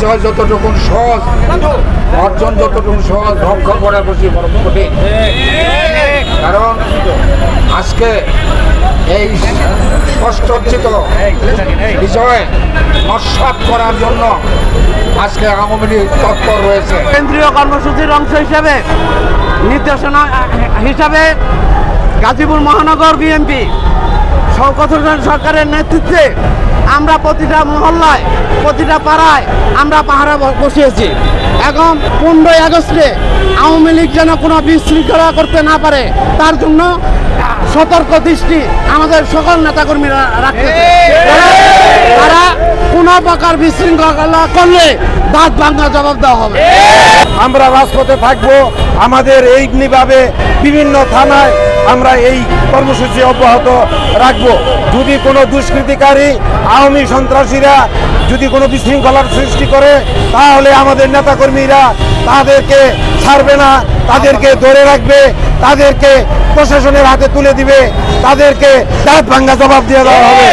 বিষয় যতটুকু সহজ, অর্জন যতটুকু সহজ, রক্ষা করা বেশি বড় কঠিন। কারণ আজকে এই ষষ্ঠর্জিত বিষয়ে নস্যাৎ করার জন্য আজকে আওয়ামী লীগ তৎপর রয়েছে। কেন্দ্রীয় কর্মসূচির অংশ হিসাবে নির্দেশনা হিসাবে গাজীপুর মহানগর বিএনপি শওকত হোসেন সরকারের নেতৃত্বে আমরা প্রতিটা মহল্লায়, প্রতিটা পাড়ায় আমরা পাহারা বসিয়েছি। এখন 15ই আগস্টে আওয়ামী লীগ যেন কোনো বিশৃঙ্খলা করতে না পারে তার জন্য সতর্ক দৃষ্টি আমাদের সকল নেতাকর্মীরা রাখতেছে। তারা কোনো প্রকার বিশৃঙ্খলা করলে দাঁত ভাঙা জবাব দেওয়া হবে। আমরা রাজপথে থাকবো, আমাদের এইভাবে বিভিন্ন থানায় আমরা এই কর্মসূচি অব্যাহত রাখবো। যদি কোনো দুষ্কৃতিকারী আওয়ামী সন্ত্রাসীরা যদি কোনো বিশৃঙ্খলার সৃষ্টি করে তাহলে আমাদের নেতাকর্মীরা তাদেরকে ছাড়বে না, তাদেরকে ধরে রাখবে, তাদেরকে প্রশাসনের হাতে তুলে দিবে, তাদেরকে দাঁত ভাঙা জবাব দিয়ে দেওয়া হবে।